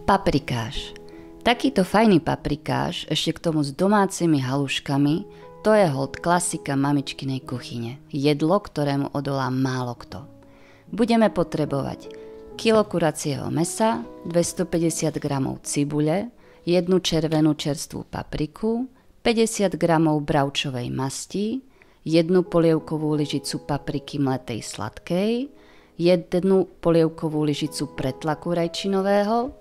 Paprikáš. Takýto fajný paprikáš, ešte k tomu s domácimi haluškami, to je hold klasika mamičkinej kuchyne. Jedlo, ktorému odolá málo kto. Budeme potrebovať kilo kuracieho mäsa, 250 g cibule, jednu červenú čerstvú papriku, 50 g bravčovej masti, jednu polievkovú lyžicu papriky mletej sladkej, jednu polievkovú lyžicu pretlaku rajčinového,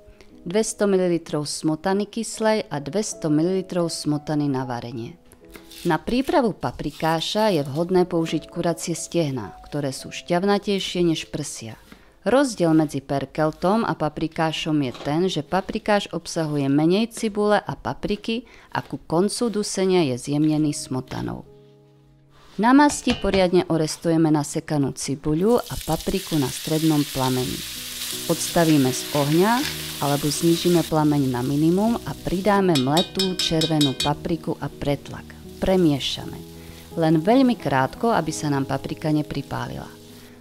200 ml smotany kyslej a 200 ml smotany na varenie. Na prípravu paprikáša je vhodné použiť kuracie stehná, ktoré sú šťavnatejšie než prsia. Rozdiel medzi perkeltom a paprikášom je ten, že paprikáš obsahuje menej cibule a papriky a ku koncu dusenia je zjemnený smotanou. Na masti poriadne orestujeme nasekanú cibuľu a papriku na strednom plameni. Odstavíme z ohňa alebo znížime plameň na minimum a pridáme mletú červenú papriku a pretlak. Premiešame. Len veľmi krátko, aby sa nám paprika nepripálila.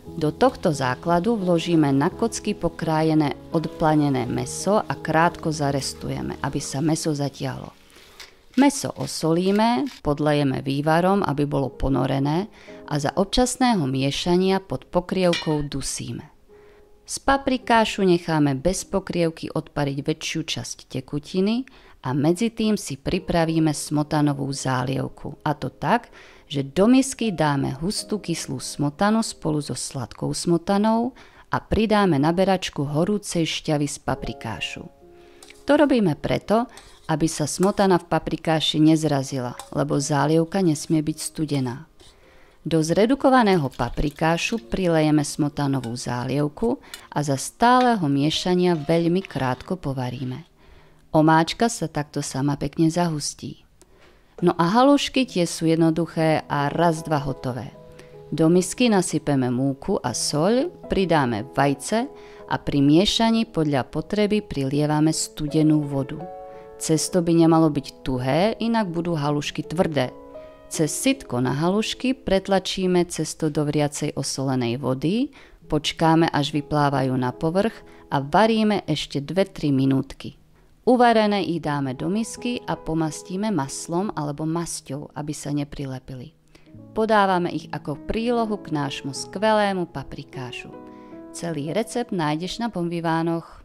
Do tohto základu vložíme na kocky pokrájené odplanené mäso a krátko zarestujeme, aby sa mäso zatiahlo. Mäso osolíme, podlejeme vývarom, aby bolo ponorené a za občasného miešania pod pokrievkou dusíme. Z paprikášu necháme bez pokrievky odpariť väčšiu časť tekutiny a medzi tým si pripravíme smotanovú zálievku. A to tak, že do misky dáme hustú kyslú smotanu spolu so sladkou smotanou a pridáme na beračku horúcej šťavy z paprikášu. To robíme preto, aby sa smotana v paprikáši nezrazila, lebo zálievka nesmie byť studená. Do zredukovaného paprikášu prilejeme smotanovú zálievku a za stáleho miešania veľmi krátko povaríme. Omáčka sa takto sama pekne zahustí. No a halušky tie sú jednoduché a raz, dva hotové. Do misky nasypeme múku a soľ, pridáme vajce a pri miešaní podľa potreby prilievame studenú vodu. Cesto by nemalo byť tuhé, inak budú halušky tvrdé. Cez sitko na halušky pretlačíme cesto do vriacej osolenej vody, počkáme až vyplávajú na povrch a varíme ešte 2-3 minútky. Uvarené ich dáme do misky a pomastíme maslom alebo masťou, aby sa neprilepili. Podávame ich ako prílohu k nášmu skvelému paprikášu. Celý recept nájdeš na Bonvivánoch.